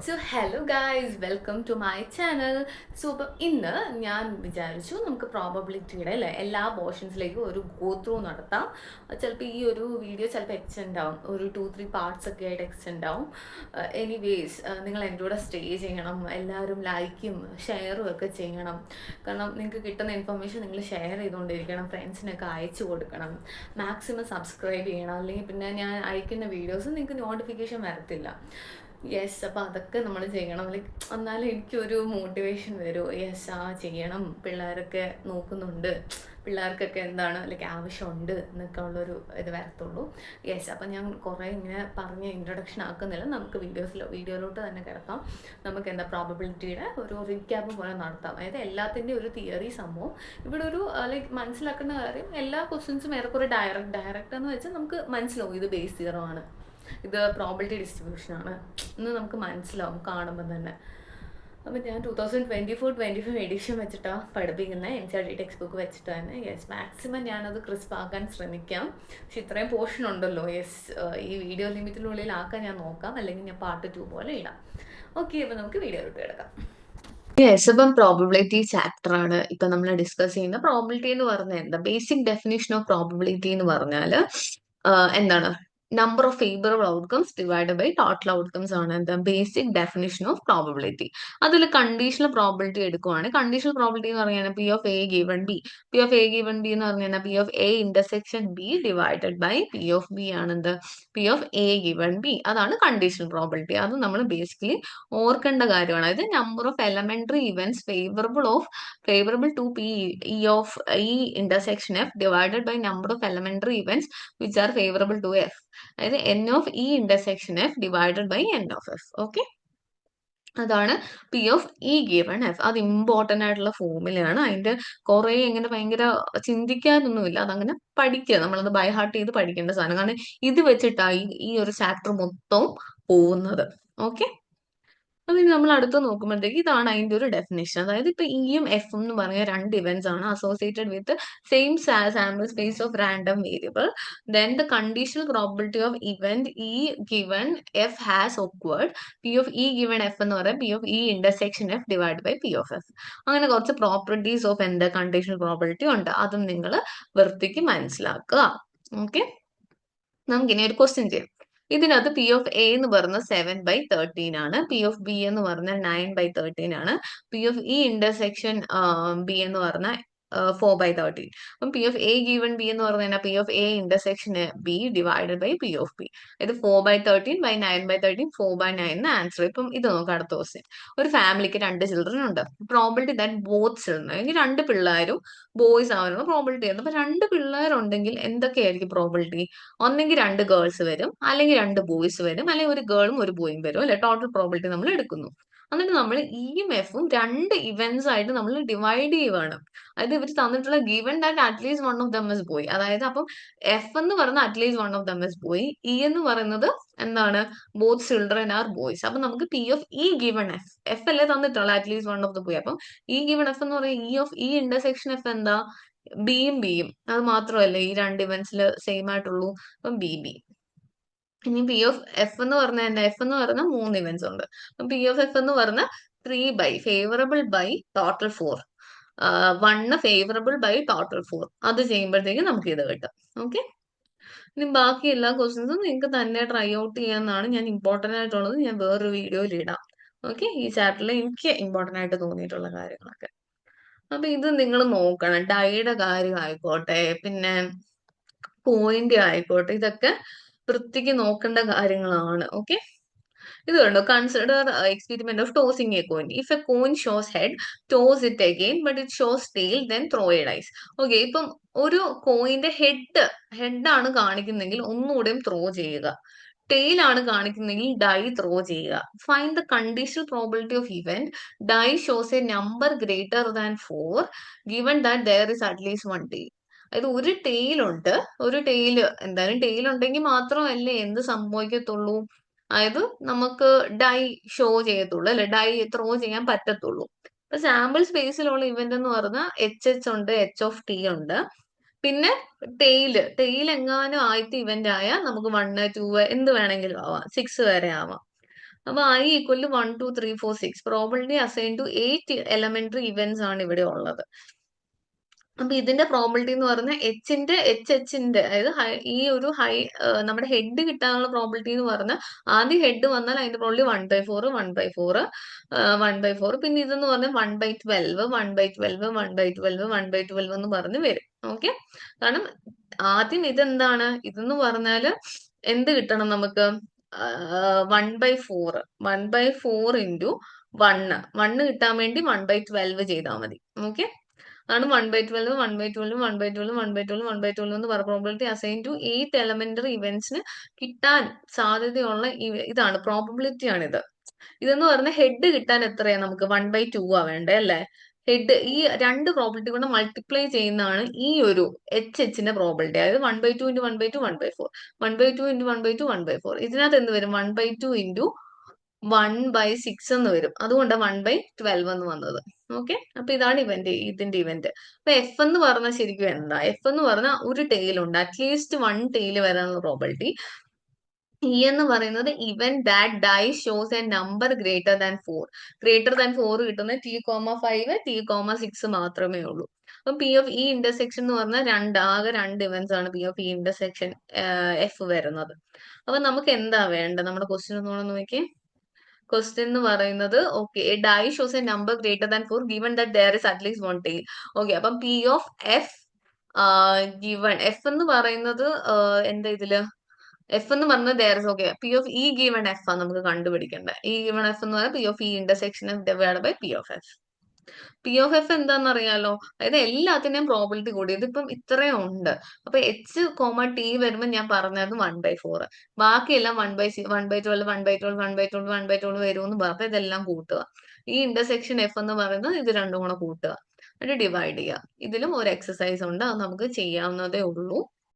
So hello guys, welcome to my channel. So ഇപ്പം ഇന്ന് ഞാൻ വിചാരിച്ചു നമുക്ക് പ്രോബബിലിറ്റിയുടെ അല്ലേ എല്ലാ പോർഷൻസിലേക്കും ഒരു ഗോ ത്രൂ നടത്താം. ചിലപ്പോൾ ഈ ഒരു വീഡിയോ ചിലപ്പോൾ എക്സ്റ്റെൻഡ് ആവും, ഒരു 2-3 പാർട്സ് ഒക്കെ ആയിട്ട് എക്സ്റ്റെൻഡ് ആവും. എനിവേസ്, നിങ്ങൾ എൻ്റെ കൂടെ സ്റ്റേ ചെയ്യണം, എല്ലാവരും ലൈക്കും ഷെയറും ഒക്കെ ചെയ്യണം. കാരണം നിങ്ങൾക്ക് കിട്ടുന്ന ഇൻഫർമേഷൻ നിങ്ങൾ ഷെയർ ചെയ്തുകൊണ്ടിരിക്കണം, ഫ്രണ്ട്സിനൊക്കെ അയച്ചു കൊടുക്കണം, മാക്സിമം സബ്സ്ക്രൈബ് ചെയ്യണം. അല്ലെങ്കിൽ പിന്നെ ഞാൻ അയക്കുന്ന വീഡിയോസ് നിങ്ങൾക്ക് നോട്ടിഫിക്കേഷൻ വരത്തില്ല. യെസ്, അപ്പോൾ അതൊക്കെ നമ്മൾ ചെയ്യണം. ലൈക്ക് എന്നാലും എനിക്കൊരു മോട്ടിവേഷൻ വരും. യെസ്, ചെയ്യണം, പിള്ളേരൊക്കെ നോക്കുന്നുണ്ട്, പിള്ളേർക്കൊക്കെ എന്താണ് ലൈക്ക് ആവശ്യമുണ്ട് എന്നൊക്കെ ഉള്ളൊരു ഇത് വരത്തുള്ളൂ. യെസ്, അപ്പം ഞാൻ കുറേ ഇങ്ങനെ പറഞ്ഞ് ഇൻട്രൊഡക്ഷൻ ആക്കുന്നില്ല, നമുക്ക് വീഡിയോയിലോട്ട് തന്നെ കിടക്കാം. നമുക്ക് എന്താ പ്രോബബിലിറ്റിയുടെ ഒരു റീക്യാപ്പ് പോലെ നടത്താം. അതായത് എല്ലാത്തിൻ്റെയും ഒരു തിയറി സംഭവം ഇവിടെ ഒരു ലൈക്ക് മനസ്സിലാക്കുന്ന കാര്യം, എല്ലാ ക്വസ്റ്റ്യൻസും ഏറെക്കുറെ ഡയറക്റ്റ് എന്ന് വെച്ചാൽ നമുക്ക് മനസ്സിലാവും ഇത് ബേസ് സീറോ ആണ്, ഇത് പ്രോബിലിറ്റി ഡിസ്ട്രിബ്യൂഷൻ ആണ് എന്ന് നമുക്ക് മനസ്സിലാവും കാണുമ്പോൾ തന്നെ. അപ്പം ഞാൻ 2024-25 എഡിഷൻ വെച്ചിട്ടാണ് പഠിപ്പിക്കുന്നത്, NCERT ടെക്സ്റ്റ് ബുക്ക് വെച്ചിട്ട് തന്നെ. യെസ്, മാക്സിമം ഞാനത് ക്രിസ്പ് ആക്കാൻ ശ്രമിക്കാം. പക്ഷെ ഇത്രയും പോർഷൻ ഉണ്ടല്ലോ, യെസ്, ഈ വീഡിയോ ലിമിറ്റിനുള്ളിൽ ആക്കാൻ ഞാൻ നോക്കാം, അല്ലെങ്കിൽ ഞാൻ പാർട്ട് 2 പോലെ ഇടാം. ഓക്കെ, അപ്പം നമുക്ക് വീഡിയോയിലോട്ട് കിടക്കാം. യെസ്, ഇപ്പം പ്രോബിലിറ്റി ചാപ്റ്റർ ആണ് ഇപ്പൊ നമ്മൾ ഡിസ്കസ് ചെയ്യുന്ന. പ്രോബിലിറ്റി എന്ന് പറഞ്ഞാൽ എന്താ, ബേസിക് ഡെഫിനേഷൻ ഓഫ് പ്രോബിലിറ്റി എന്ന് പറഞ്ഞാൽ എന്താണ്, number of favourable outcomes divide by total outcomes ആണ് എന്താ ബേസിക് ഡെഫിനേഷൻ ഓഫ് പ്രോബിലിറ്റി. അതിൽ കണ്ടീഷണൽ പ്രോബിലിറ്റി എടുക്കുവാണ്. കണ്ടീഷണൽ പ്രോബിലിറ്റി എന്ന് പറഞ്ഞാൽ P of A given B. P of A given B എന്ന് പറഞ്ഞാൽ P of A intersection B divided by P of B ആണ് എന്ത്, P of A given B. അതാണ് conditional probability. അത് നമ്മൾ ബേസിക്കലി ഓർക്കേണ്ട കാര്യമാണ്. അതായത് number of elementary events favourable to P E of E intersection F divided by number of elementary events which are favourable to F. അതായത് N of E intersection F divided by N of F. Okay, അതാണ് P of E given F. അത് important ആയിട്ടുള്ള ഫോമിലാണ്. അതിന്റെ കുറെ ഇങ്ങനെ ഭയങ്കര ചിന്തിക്കാനൊന്നുമില്ല, അതങ്ങനെ പഠിക്കുക, നമ്മളത് ബൈ ഹാർട്ട് ചെയ്ത് പഠിക്കേണ്ട സാധനം. കാരണം ഇത് വെച്ചിട്ടാണ് ഈ ഒരു ചാപ്റ്റർ മൊത്തം പോകുന്നത്. ഓക്കെ, അപ്പൊ ഇനി നമ്മൾ അടുത്ത് നോക്കുമ്പോഴത്തേക്ക് ഇതാണ് അതിന്റെ ഒരു ഡെഫിനേഷൻ. അതായത് ഇപ്പൊ ഇയും എഫും എന്ന് പറഞ്ഞ രണ്ട് ഇവന്റ്സ് ആണ് associated with same sample space of random variable. Then the conditional probability of event E given F has occurred P of E given F എന്ന് പറയാം P of E intersection F divide by P of F. അങ്ങനെ കുറച്ച് properties of എന്താ conditional probability ഉണ്ട്, അതും നിങ്ങൾ വൃത്തിക്ക് മനസ്സിലാക്കുക. ഓക്കെ, നമുക്കിനി ഒരു ക്വസ്റ്റ്യൻ ചെയ്യാം. ഇതിനകത്ത് പി ഓഫ് എ എന്ന് പറഞ്ഞ 7/13 ആണ്, പി ഓഫ് ബി എന്ന് പറഞ്ഞാൽ 9/13 ആണ്, P of E intersection B എന്ന് പറഞ്ഞാൽ 4/13. അപ്പം P of A given B എന്ന് പറഞ്ഞു കഴിഞ്ഞാൽ P of A intersection B divided by P of B. ഇത് 4/13/9/13 4/9 ആൻസർ. ഇപ്പം ഇത് നോക്കാം, അടുത്ത ക്വസ്റ്റ്യൻ. ഒരു ഫാമിലിക്ക് 2 ചിൽഡ്രൻ ഉണ്ട്. പ്രോബിലിറ്റി ദാറ്റ് ബോത്ത് ചിൽഡ്രൻ, അല്ലെങ്കിൽ 2 പിള്ളേരും ബോയ്സ് ആവാനുള്ള പ്രോബിലിറ്റി ഉണ്ട്. അപ്പൊ 2 പിള്ളേരുണ്ടെങ്കിൽ എന്തൊക്കെയായിരിക്കും പ്രോബിലിറ്റി? ഒന്നെങ്കിൽ 2 ഗേൾസ് വരും, അല്ലെങ്കിൽ 2 ബോയ്സ് വരും, അല്ലെങ്കിൽ ഒരു ഗേളും ഒരു ബോയും വരും അല്ലെ. ടോട്ടൽ പ്രോബിലിറ്റി നമ്മൾ എടുക്കുന്നു. എന്നിട്ട് നമ്മൾ ഇയും എഫും 2 ഇവന്റ്സ് ആയിട്ട് നമ്മൾ ഡിവൈഡ് ചെയ്യുവാണ്. അതായത് ഇവർ തന്നിട്ടുള്ള given that at least one of them is boy. അതായത് അപ്പം എഫ് എന്ന് പറയുന്നത് at least one of them is boy, E എന്ന് പറയുന്നത് എന്താണ്, ബോത്ത് ചിൽഡ്രൻ ആർ ബോയ്സ്. അപ്പൊ നമുക്ക് P of E given F, F അല്ലേ തന്നിട്ടുള്ള at least one of the boy. അപ്പം ഇ ഗിവൺ എഫ് എന്ന് പറയുന്നത് E of E intersection F എന്താ, ബിയും ബിയും. അത് മാത്രമല്ല ഈ 2 ഇവന്റ്സിൽ സെയിം ആയിട്ടുള്ളൂ, അപ്പം ബി ബി. ഇനി പി ഓഫ് എഫ് എന്ന് പറഞ്ഞ എന്താ, എഫ് എന്ന് പറഞ്ഞ 3 ഇവന്റ്സ് ഉണ്ട്. അപ്പം പി ഓഫ് എഫ് എന്ന് പറഞ്ഞ 3 favourable by total 4, 1 favourable by total 4. അത് ചെയ്യുമ്പോഴത്തേക്ക് നമുക്ക് ഇത് കിട്ടും. ഓക്കെ, ഇനി ബാക്കി എല്ലാ ക്വസ്റ്റ്യൻസും നിങ്ങൾക്ക് തന്നെ ട്രൈ ഔട്ട് ചെയ്യാന്നാണ്. ഞാൻ ഇമ്പോർട്ടന്റ് ആയിട്ടുള്ളത് ഞാൻ വേറൊരു വീഡിയോയിൽ ഇടാം. ഓക്കെ, ഈ ചാപ്റ്ററിൽ എനിക്ക് ഇമ്പോർട്ടന്റ് ആയിട്ട് തോന്നിയിട്ടുള്ള കാര്യങ്ങളൊക്കെ. അപ്പൊ ഇത് നിങ്ങൾ നോക്കണം. ഡൈയുടെ കാര്യം ആയിക്കോട്ടെ, പിന്നെ പോയിന്റ് ആയിക്കോട്ടെ, ഇതൊക്കെ വൃത്തിക്ക് നോക്കേണ്ട കാര്യങ്ങളാണ്. ഓക്കെ, ഇത് കണ്ടോ, consider experiment of tossing a coin. If a coin shows head, toss it again but it shows tail, then throw a dice. Okay, ഇപ്പം ഒരു കോയിന്റെ ഹെഡ് ആണ് കാണിക്കുന്നെങ്കിൽ ഒന്നുകൂടെയും ത്രോ ചെയ്യുക. ടെയിൽ ആണ് കാണിക്കുന്നെങ്കിൽ ഡൈ ത്രോ ചെയ്യുക. Find the conditional probability of event die shows a number greater than 4 given that there is at least one tail. അതായത് ഒരു tail ഉണ്ട്, ഒരു ടെയിൽ എന്തായാലും ടെയിൽ ഉണ്ടെങ്കിൽ മാത്രമല്ലേ എന്ത് സംഭവിക്കത്തുള്ളൂ, അതായത് നമുക്ക് ഡൈ ഷോ ചെയ്യത്തുള്ളൂ അല്ലെ, ഡൈ ത്രോ ചെയ്യാൻ പറ്റത്തുള്ളൂ. ഇപ്പൊ സാമ്പിൾ സ്പേസിലുള്ള ഇവന്റ് എന്ന് പറഞ്ഞാൽ എച്ച് ഉണ്ട്, എച്ച് ഓഫ് ടി ഉണ്ട്, പിന്നെ ടെയിൽ എങ്ങാനും ആദ്യത്തെ ഇവന്റ് ആയാൽ നമുക്ക് 1, 2 എന്ത് വേണമെങ്കിലും ആവാം, 6 വരെ ആവാം. അപ്പൊ I equal to 1 2 3 4 6 probability assign to 8 elementary events ആണ് ഇവിടെ ഉള്ളത്. അപ്പൊ ഇതിന്റെ പ്രോബിലിറ്റി എന്ന് പറഞ്ഞാൽ എച്ചിന്റെ അതായത് ഈ ഒരു നമ്മുടെ ഹെഡ് കിട്ടാനുള്ള പ്രോബിലിറ്റി എന്ന് പറഞ്ഞാൽ ആദ്യം ഹെഡ് വന്നാൽ അതിന്റെ പ്രോബിലിറ്റി 1/4 പിന്നെ ഇതെന്ന് പറഞ്ഞാൽ 1/12 എന്ന് പറഞ്ഞ് വരും. ഓക്കെ, കാരണം ആദ്യം ഇതെന്ന് പറഞ്ഞാല് എന്ത് കിട്ടണം നമുക്ക്? 1/4 ഇൻറ്റു വണ്ണ് കിട്ടാൻ വേണ്ടി 1/12 ചെയ്താൽ മതി. ഓക്കെ, ആണ് 1/12 എന്ന് പറഞ്ഞ പ്രോബിലിറ്റി അസൈൻ ടു 8 എലമെന്ററി ഇവന്റ്സിന് കിട്ടാൻ സാധ്യതയുള്ള ഇതാണ് പ്രോബിലിറ്റി ആണിത്. ഇതെന്ന് പറഞ്ഞ ഹെഡ് കിട്ടാൻ എത്രയാ നമുക്ക്? 1/2 ആ വേണ്ടേ അല്ലേ? ഹെഡ് ഈ രണ്ട് പ്രോബിലിറ്റി കൊണ്ട് മൾട്ടിപ്ലൈ ചെയ്യുന്നതാണ് ഈ ഒരു എച്ചിന്റെ പ്രോബിലിറ്റി. അതായത് 1/2 ഇൻറ്റു 1/2 1/4 1/2 ഇൻറ്റു 1/2 1/4 ഇതിനകത്ത് എന്ത് വരും? 1/2 ഇൻറ്റു 1/6 എന്ന് വരും. അതുകൊണ്ടാണ് 1/12 എന്ന് വന്നത്. ഓക്കെ, അപ്പൊ ഇതാണ് ഇതിന്റെ ഇവന്റ്. അപ്പൊ എഫ് എന്ന് പറഞ്ഞാൽ ശരിക്കും എന്താ? എഫ് എന്ന് പറഞ്ഞാൽ ഒരു ടെയിൽ ഉണ്ട്, അറ്റ്ലീസ്റ്റ് 1 ടെയിൽ വരാനുള്ള പ്രോബിലിറ്റി. ഇ എന്ന് പറയുന്നത് ഇവൻ that dye shows a number greater than 4 കിട്ടുന്ന T,5 T,6 മാത്രമേ ഉള്ളൂ. അപ്പൊ പി ഓഫ് ഇ ഇന്റർസെക്ഷൻ എന്ന് പറഞ്ഞാൽ ആകെ രണ്ട് ഇവന്റ്സ് ആണ് P of E intersection F വരുന്നത്. അപ്പൊ നമുക്ക് എന്താ വേണ്ടത്? നമ്മുടെ ക്വസ്റ്റ്യൻ ഒന്നുകൂടെ നോക്കിയേ. ക്വസ്റ്റ്യൻ എന്ന് പറയുന്നത് okay, a die shows a number greater than 4 given that there is at least 1 tail. Okay, അപ്പം P of F given F എന്ന് പറയുന്നത് എന്താ ഇതില്? എഫ് എന്ന് പറഞ്ഞത് okay, P of E given F ആണ് നമുക്ക് കണ്ടുപിടിക്കേണ്ടത്. ഇ ഗിവൺ എഫ് എന്ന് പറഞ്ഞാൽ P of E intersection F divide by P of F. P of F എന്താണെന്ന് അറിയാലോ? അതായത് എല്ലാത്തിന്റെയും പ്രോബിലിറ്റി കൂടി ഇതിപ്പം ഇത്രയും ഉണ്ട്. അപ്പൊ എച്ച് കോമ ടി വരുമ്പോൾ ഞാൻ പറഞ്ഞത് 1/4, ബാക്കിയെല്ലാം 1/12 വരുമെന്ന് പറഞ്ഞ ഇതെല്ലാം കൂട്ടുക. ഈ ഇന്റർസെക്ഷൻ എഫ് എന്ന് പറയുന്നത് ഇത് രണ്ടും കൂടെ കൂട്ടുക, എന്നിട്ട് ഡിവൈഡ് ചെയ്യുക. ഇതിലും ഒരു എക്സസൈസ് ഉണ്ട്, അത് നമുക്ക് ചെയ്യാവുന്നതേ ഉള്ളൂ.